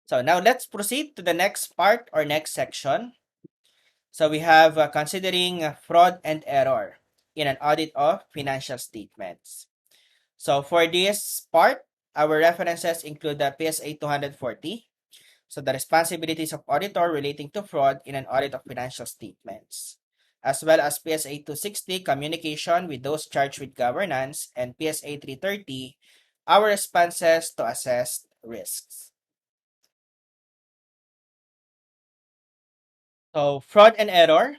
So now let's proceed to the next part or next section. So we have considering fraud and error in an audit of financial statements. So for this part, our references include the PSA 240. So the responsibilities of auditor relating to fraud in an audit of financial statements, as well as PSA 260, communication with those charged with governance, and PSA 330, our responses to assess risks. So fraud and error,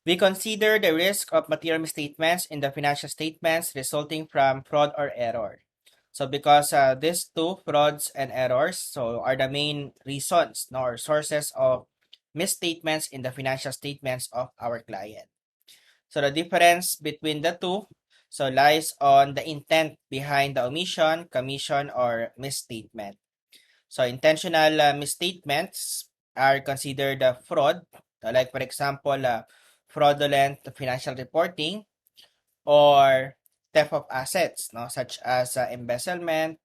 we consider the risk of material misstatements in the financial statements resulting from fraud or error. So because these two, frauds and errors, so are the main reasons or sources of misstatements in the financial statements of our client. So the difference between the two so lies on the intent behind the omission, commission, or misstatement. So intentional misstatements are considered fraud, like for example, fraudulent financial reporting or theft of assets, no, such as embezzlement,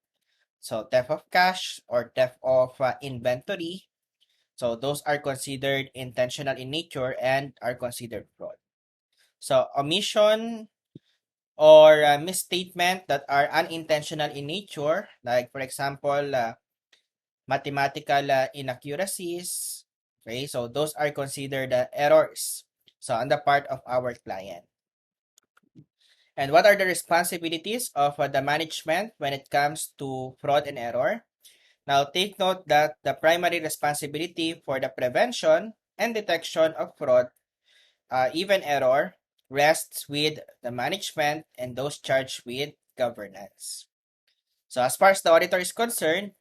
so theft of cash or theft of inventory. So those are considered intentional in nature and are considered fraud. So omission or misstatement that are unintentional in nature, like for example, mathematical inaccuracies. Okay, so those are considered errors. So on the part of our client. And what are the responsibilities of the management when it comes to fraud and error? Now, take note that the primary responsibility for the prevention and detection of fraud, even error, rests with the management and those charged with governance. So, as far as the auditor is concerned,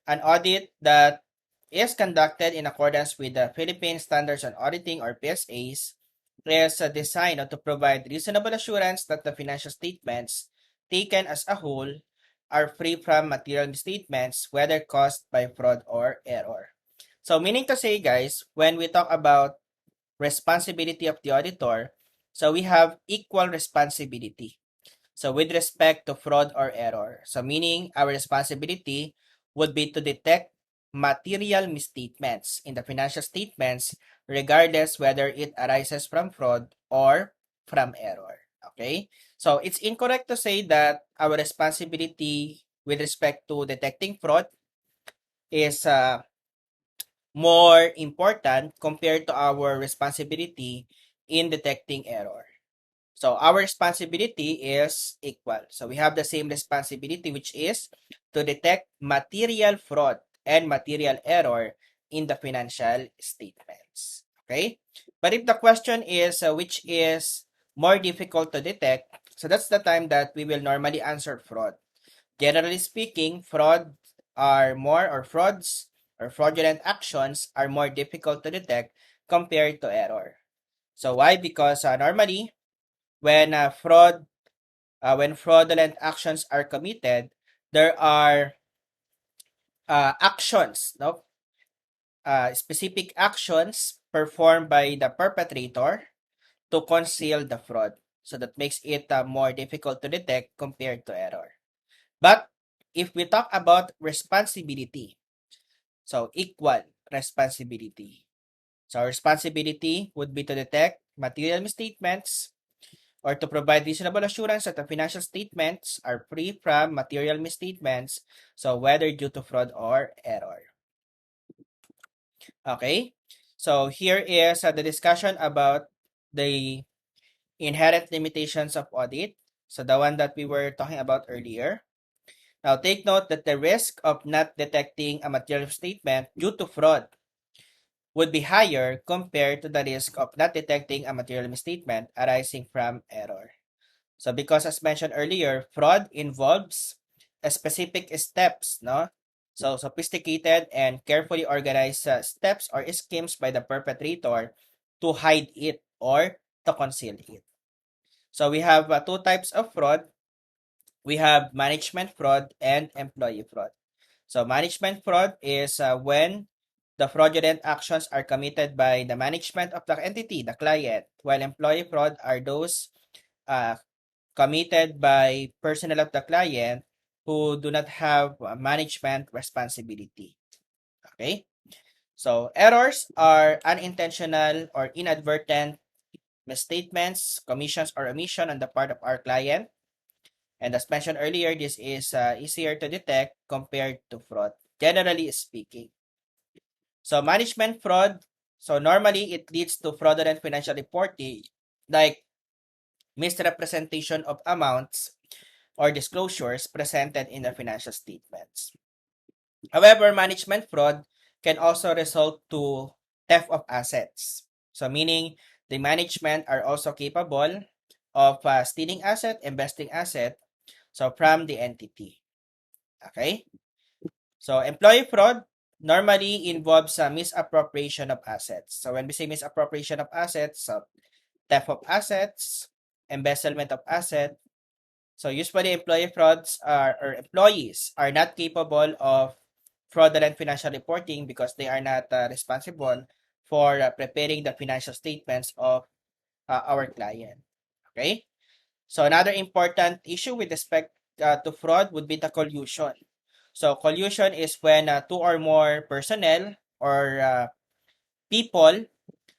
an audit that is conducted in accordance with the Philippine Standards on Auditing or PSAs is designed to provide reasonable assurance that the financial statements taken as a whole are free from material misstatements, whether caused by fraud or error. So, meaning to say, guys, when we talk about responsibility of the auditor, so we have equal responsibility. So, with respect to fraud or error, so meaning our responsibility would be to detect material misstatements in the financial statements, regardless whether it arises from fraud or from error. Okay? So, it's incorrect to say that our responsibility with respect to detecting fraud is more important compared to our responsibility in detecting error. So our responsibility is equal. So we have the same responsibility, which is to detect material fraud and material error in the financial statements. Okay? But if the question is which is more difficult to detect, so that's the time that we will normally answer fraud. Generally speaking, frauds or fraudulent actions are more difficult to detect compared to error. So why? Because normally when when fraudulent actions are committed, there are actions, no, specific actions performed by the perpetrator to conceal the fraud. So that makes it more difficult to detect compared to error. But if we talk about responsibility, so equal responsibility. So responsibility would be to detect material misstatements or to provide reasonable assurance that the financial statements are free from material misstatements, so whether due to fraud or error. Okay, so here is the discussion about the inherent limitations of audit. So the one that we were talking about earlier. Now take note that the risk of not detecting a material statement due to fraud would be higher compared to the risk of not detecting a material misstatement arising from error. So because as mentioned earlier, fraud involves a specific steps, no? So sophisticated and carefully organized steps or schemes by the perpetrator to hide it or to conceal it. So we have two types of fraud. We have management fraud and employee fraud. So management fraud is when the fraudulent actions are committed by the management of the entity, the client, while employee fraud are those uh, committed by personnel of the client who do not have management responsibility. Okay? So errors are unintentional or inadvertent misstatements, commissions, or omission on the part of our client. And as mentioned earlier, this is easier to detect compared to fraud, generally speaking. So management fraud, so normally it leads to fraudulent financial reporting, like misrepresentation of amounts or disclosures presented in the financial statements. However, management fraud can also result to theft of assets. So meaning the management are also capable of stealing asset, investing asset, so from the entity. Okay? So employee fraud normally involves misappropriation of assets. So when we say misappropriation of assets, so theft of assets, embezzlement of asset. So usually employee frauds are or employees are not capable of fraudulent financial reporting because they are not responsible for preparing the financial statements of our client. Okay? So another important issue with respect to fraud would be the collusion. So collusion is when two or more personnel or people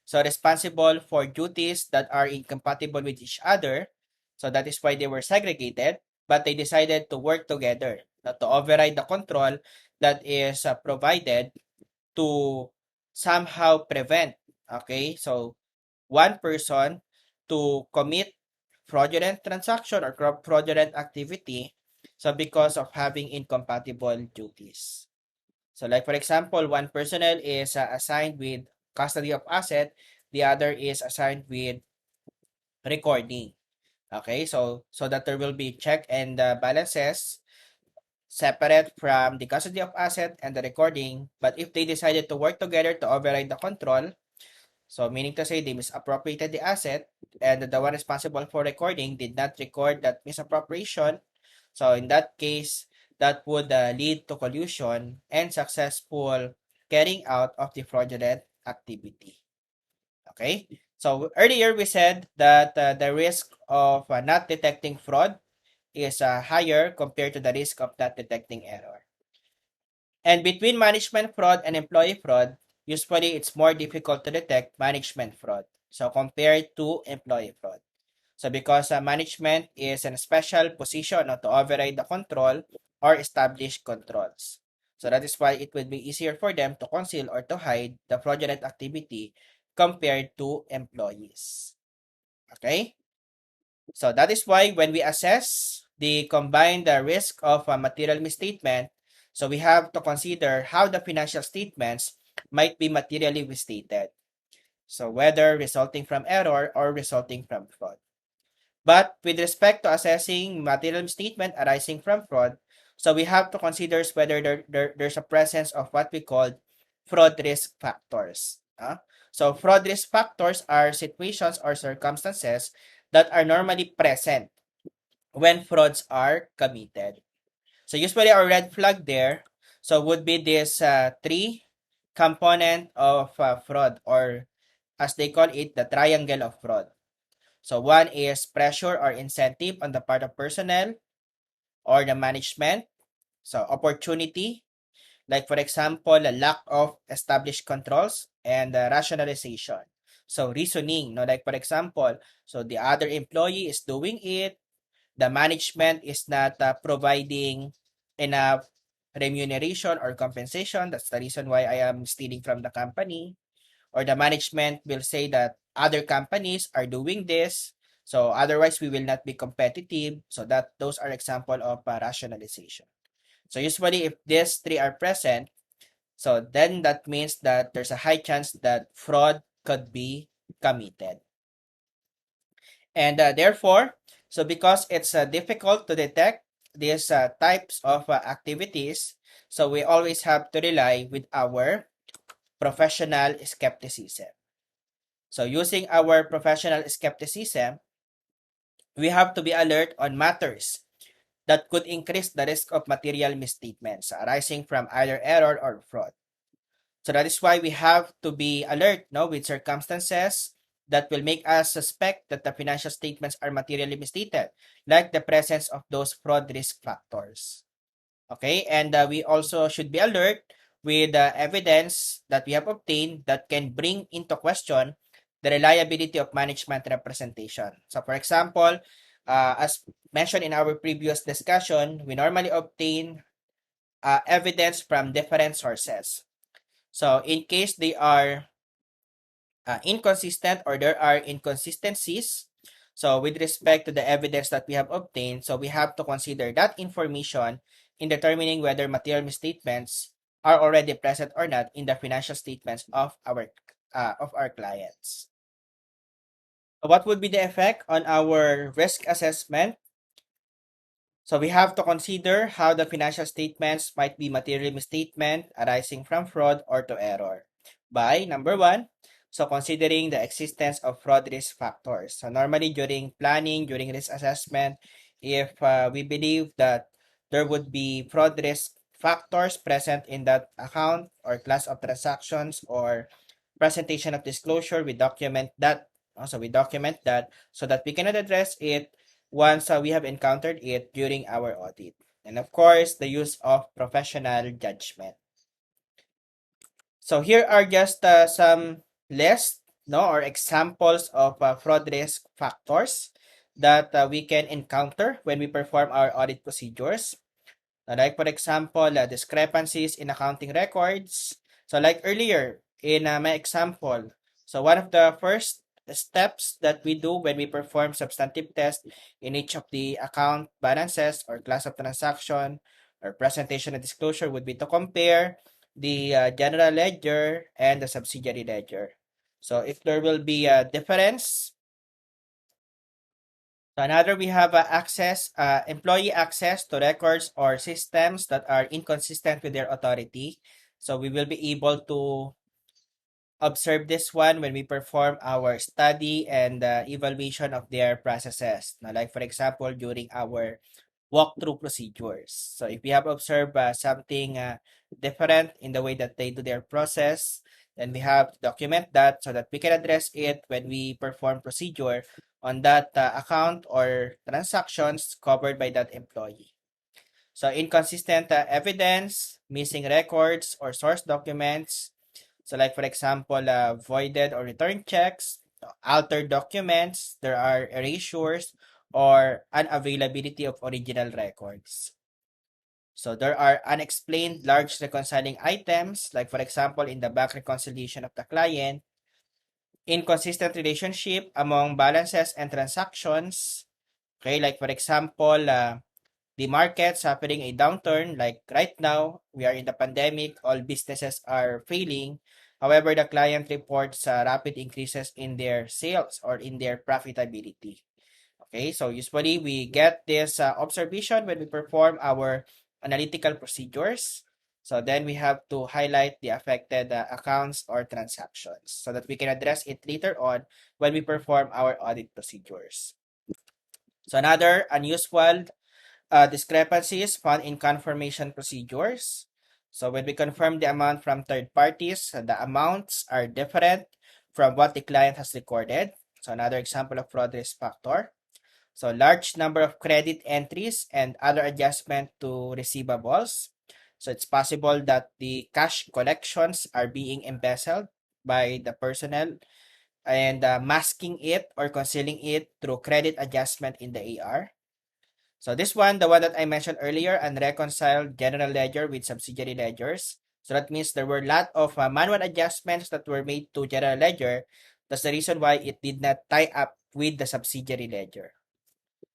so responsible for duties that are incompatible with each other. So that is why they were segregated, but they decided to work together to override the control that is provided to somehow prevent, okay, so one person to commit fraudulent transaction or fraudulent activity, so because of having incompatible duties. So like for example, one personnel is assigned with custody of asset, the other is assigned with recording. Okay, so that there will be check and balances separate from the custody of asset and the recording. But if they decided to work together to override the control, so meaning to say they misappropriated the asset and the one responsible for recording did not record that misappropriation. So in that case, that would lead to collusion and successful carrying out of the fraudulent activity. Okay? So earlier we said that the risk of not detecting fraud is higher compared to the risk of not detecting error. And between management fraud and employee fraud, usually it's more difficult to detect management fraud. So compared to employee fraud. So because management is in a special position to override the control or establish controls. So that is why it would be easier for them to conceal or to hide the fraudulent activity compared to employees. Okay? So that is why when we assess the combined risk of a material misstatement, so we have to consider how the financial statements might be materially misstated. So whether resulting from error or resulting from fraud. But with respect to assessing material misstatement arising from fraud, so we have to consider whether there's a presence of what we call fraud risk factors. So fraud risk factors are situations or circumstances that are normally present when frauds are committed. So usually our red flag there, so would be this three component of fraud, or as they call it, the triangle of fraud. So one is pressure or incentive on the part of personnel or the management. So opportunity, like for example, a lack of established controls and rationalization. So reasoning, no, like for example, so the other employee is doing it, the management is not providing enough remuneration or compensation. That's the reason why I am stealing from the company. Or the management will say that other companies are doing this, so otherwise we will not be competitive. So that those are example of rationalization. So usually if these three are present, so then that means that there's a high chance that fraud could be committed. And therefore, so because it's difficult to detect these types of activities, so we always have to rely with our professional skepticism. So using our professional skepticism, we have to be alert on matters that could increase the risk of material misstatements arising from either error or fraud. So that is why we have to be alert with circumstances that will make us suspect that the financial statements are materially misstated, like the presence of those fraud risk factors. Okay, and we also should be alert with the evidence that we have obtained that can bring into question the reliability of management representation. So for example, as mentioned in our previous discussion, we normally obtain evidence from different sources. So in case they are inconsistent or there are inconsistencies, so with respect to the evidence that we have obtained, so we have to consider that information in determining whether material misstatements are already present or not in the financial statements of our clients. What would be the effect on our risk assessment? So we have to consider how the financial statements might be material misstatement arising from fraud or to error. By number one, so considering the existence of fraud risk factors. So normally during planning, during risk assessment, if we believe that there would be fraud risk factors present in that account or class of transactions or presentation of disclosure, we document that. Also, we document that so that we can address it once we have encountered it during our audit. And of course, the use of professional judgment. So here are just some list, no, or examples of fraud risk factors that we can encounter when we perform our audit procedures. Like for example, discrepancies in accounting records. So like earlier in my example, so one of the first steps that we do when we perform substantive test in each of the account balances or class of transaction or presentation and disclosure would be to compare the general ledger and the subsidiary ledger. So if there will be a difference, so another, we have employee access to records or systems that are inconsistent with their authority. So we will be able to observe this one when we perform our study and evaluation of their processes. Now, like for example, during our walkthrough procedures. So if we have observed something different in the way that they do their process, then we have to document that so that we can address it when we perform procedure on that account or transactions covered by that employee. So inconsistent evidence, missing records or source documents. So like for example, voided or returned checks, altered documents, there are erasures or unavailability of original records. So there are unexplained large reconciling items, like for example, in the bank reconciliation of the client, inconsistent relationship among balances and transactions. Okay, like for example, the market suffering a downturn, like right now, we are in the pandemic, all businesses are failing. However, the client reports rapid increases in their sales or in their profitability. Okay, so usually we get this observation when we perform our analytical procedures. So then we have to highlight the affected accounts or transactions so that we can address it later on when we perform our audit procedures. So another unusual discrepancies found in confirmation procedures. So when we confirm the amount from third parties, the amounts are different from what the client has recorded. So another example of fraud risk factor. So large number of credit entries and other adjustment to receivables. So it's possible that the cash collections are being embezzled by the personnel and masking it or concealing it through credit adjustment in the AR. So this one, the one that I mentioned earlier, unreconciled general ledger with subsidiary ledgers. So that means there were a lot of manual adjustments that were made to general ledger. That's the reason why it did not tie up with the subsidiary ledger.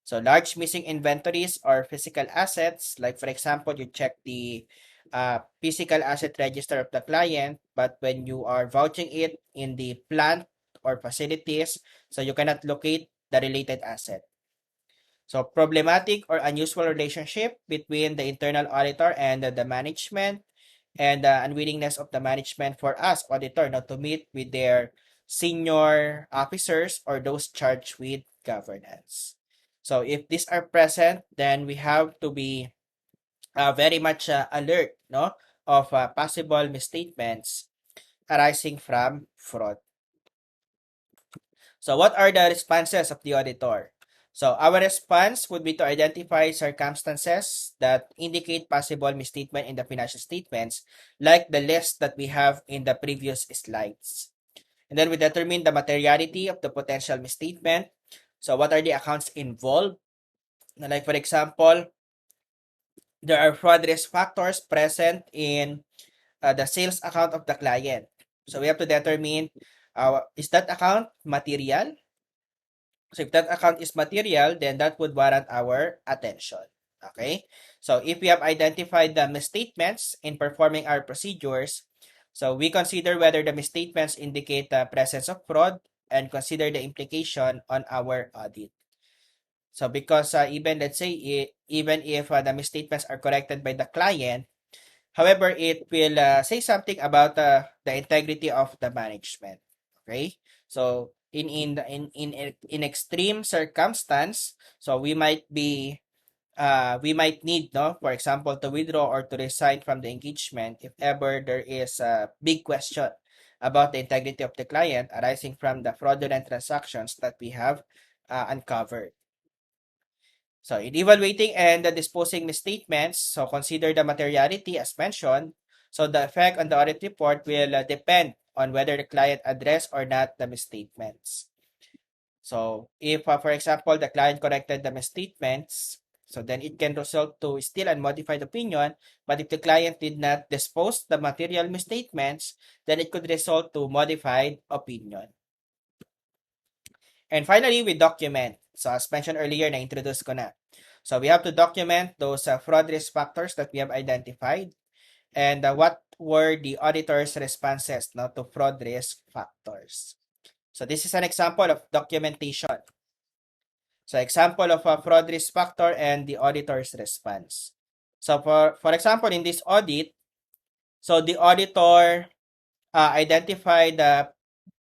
So large missing inventories or physical assets, like for example, you check the physical asset register of the client, but when you are vouching it in the plant or facilities, so you cannot locate the related asset. So problematic or unusual relationship between the internal auditor and the management, and the unwillingness of the management for us auditor not to meet with their senior officers or those charged with governance. So if these are present, then we have to be very much alert, no, of possible misstatements arising from fraud. So what are the responses of the auditor? So our response would be to identify circumstances that indicate possible misstatement in the financial statements, like the list that we have in the previous slides. And then we determine the materiality of the potential misstatement. So what are the accounts involved? Like for example, there are fraud risk factors present in the sales account of the client. So we have to determine, is that account material? So if that account is material, then that would warrant our attention. Okay? So if we have identified the misstatements in performing our procedures, so we consider whether the misstatements indicate the presence of fraud and consider the implication on our audit. So because even let's say even if the misstatements are corrected by the client, however, it will say something about the integrity of the management. Okay, so in extreme circumstance, so we might need, no, for example, to withdraw or to resign from the engagement if ever there is a big question about the integrity of the client arising from the fraudulent transactions that we have uncovered. So in evaluating and disposing misstatements, so consider the materiality as mentioned. So the effect on the audit report will depend on whether the client addressed or not the misstatements. So if, for example, the client corrected the misstatements, so then it can result to still unmodified opinion. But if the client did not dispose the material misstatements, then it could result to modified opinion. And finally, we document. So as mentioned earlier, na-introduce ko na. So we have to document those fraud risk factors that we have identified and what were the auditor's responses, now to fraud risk factors. So this is an example of documentation. So example of a fraud risk factor and the auditor's response. So for example, in this audit, so the auditor identified the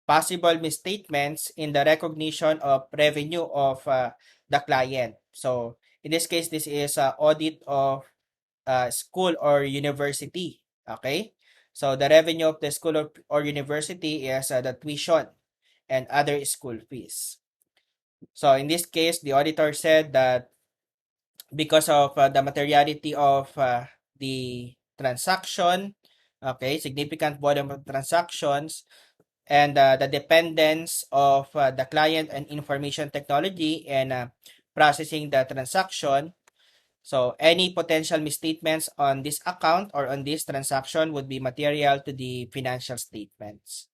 possible misstatements in the recognition of revenue of the client. So in this case, this is audit of school or university. Okay, so the revenue of the school or university is the tuition and other school fees. So in this case, the auditor said that because of the materiality of the transaction, okay, significant volume of transactions, and the dependence of the client and information technology and processing the transaction. So any potential misstatements on this account or on this transaction would be material to the financial statements.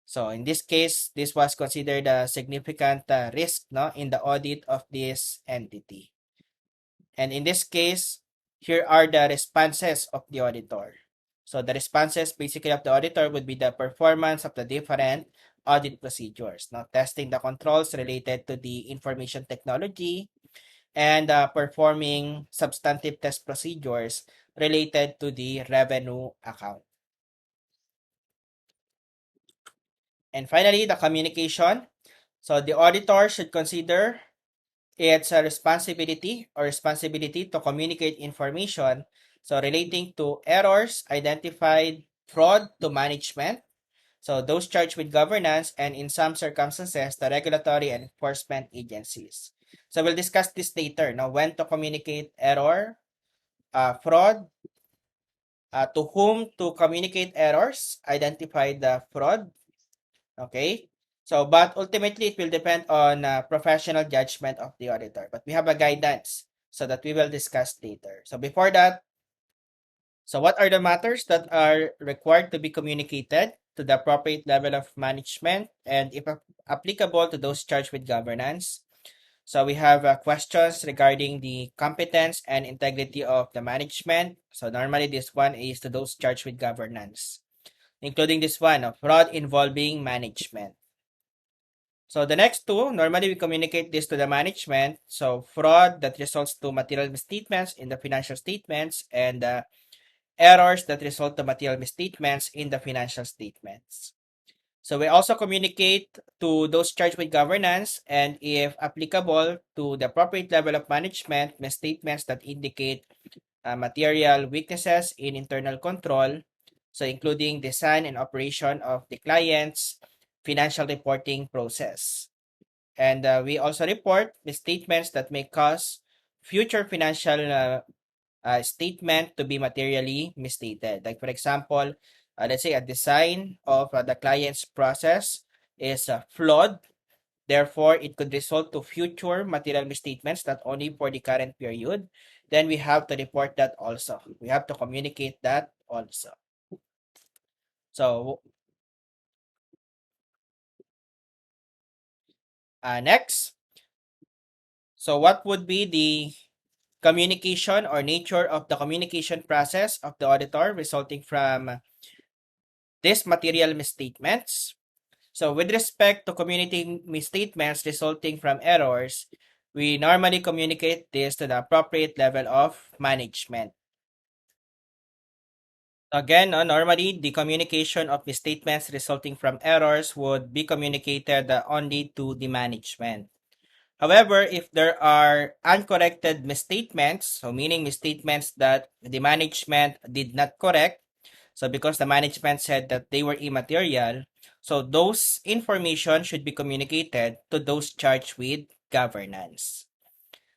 So in this case, this was considered a significant risk, no, in the audit of this entity. And in this case, here are the responses of the auditor. So the responses basically of the auditor would be the performance of the different audit procedures, now testing the controls related to the information technology and performing substantive test procedures related to the revenue account. And finally, the communication. So the auditor should consider its a responsibility to communicate information so relating to errors identified, fraud to management, so those charged with governance, and in some circumstances the regulatory and enforcement agencies. So we'll discuss this later. Now, when to communicate error, fraud, to whom to communicate errors, identify the fraud. Okay, so but ultimately it will depend on professional judgment of the auditor, but we have a guidance so that we will discuss later. So before that, so what are the matters that are required to be communicated to the appropriate level of management and if applicable to those charged with governance? So we have questions regarding the competence and integrity of the management. So normally this one is to those charged with governance, including this one of fraud involving management. So the next two, normally we communicate this to the management. So fraud that results to material misstatements in the financial statements and errors that result to material misstatements in the financial statements. So we also communicate to those charged with governance and if applicable to the appropriate level of management, misstatements that indicate material weaknesses in internal control. So including design and operation of the client's financial reporting process. And we also report misstatements that may cause future financial statement to be materially misstated. Like, for example, let's say a design of the client's process is flawed. Therefore, it could result to future material misstatements, not only for the current period. Then we have to report that also. We have to communicate that also. So, next. So, what would be the communication or nature of the communication process of the auditor resulting from these material misstatements? So with respect to communicating misstatements resulting from errors, we normally communicate this to the appropriate level of management. Again, normally the communication of misstatements resulting from errors would be communicated only to the management. However, if there are uncorrected misstatements, so meaning misstatements that the management did not correct, so because the management said that they were immaterial, so those information should be communicated to those charged with governance.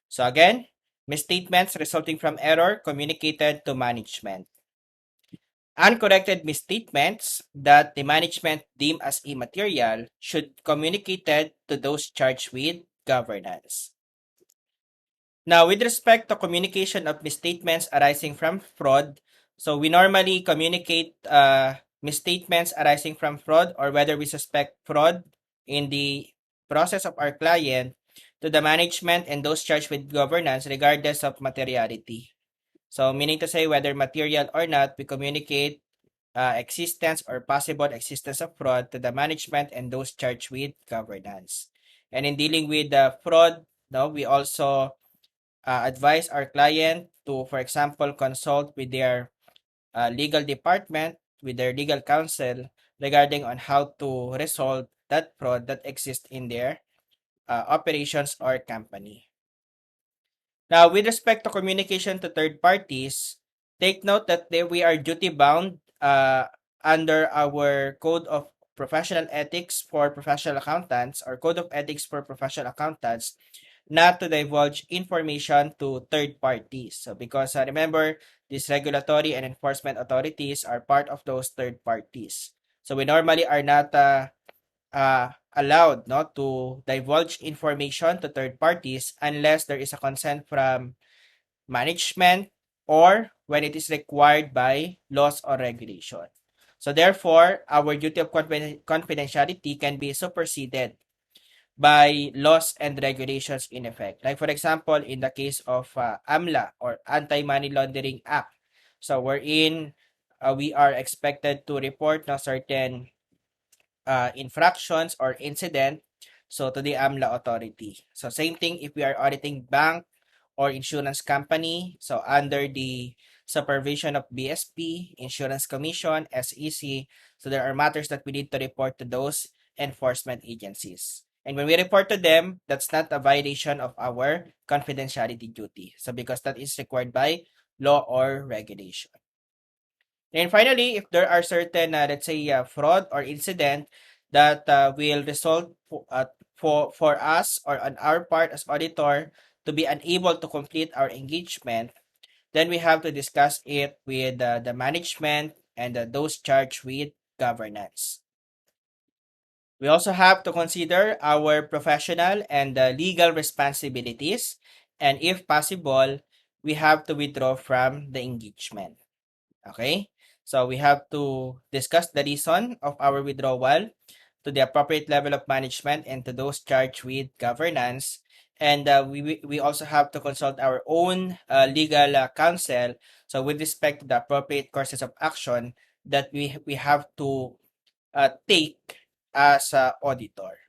So again, misstatements resulting from error communicated to management. Uncorrected misstatements that the management deem as immaterial should communicated to those charged with governance. Now, with respect to communication of misstatements arising from fraud, so we normally communicate misstatements arising from fraud or whether we suspect fraud in the process of our client to the management and those charged with governance regardless of materiality. So, meaning to say whether material or not, we communicate existence or possible existence of fraud to the management and those charged with governance. And in dealing with the fraud, no, we also advise our client to, for example, consult with their legal department, with their legal counsel regarding on how to resolve that fraud that exists in their operations or company. Now, with respect to communication to third parties, take note that we are duty bound under our Code of Professional Ethics for Professional Accountants or Code of Ethics for Professional Accountants not to divulge information to third parties. So because remember, these regulatory and enforcement authorities are part of those third parties. So we normally are not allowed not to divulge information to third parties unless there is a consent from management or when it is required by laws or regulation. So therefore, our duty of confidentiality can be superseded by laws and regulations in effect. Like for example, in the case of AMLA or Anti-Money Laundering Act. So wherein we are expected to report na certain infractions or incident so to the AMLA authority. So same thing if we are auditing bank or insurance company. So under the supervision of BSP, Insurance Commission, SEC. So there are matters that we need to report to those enforcement agencies. And when we report to them, that's not a violation of our confidentiality duty. So because that is required by law or regulation. And finally, if there are certain, let's say, fraud or incident that will result for us or on our part as auditor to be unable to complete our engagement, then we have to discuss it with the management and those charged with governance. We also have to consider our professional and legal responsibilities, and if possible, we have to withdraw from the engagement. Okay? So we have to discuss the reason of our withdrawal to the appropriate level of management and to those charged with governance. And we also have to consult our own legal counsel. So with respect to the appropriate courses of action that we have to take as auditor.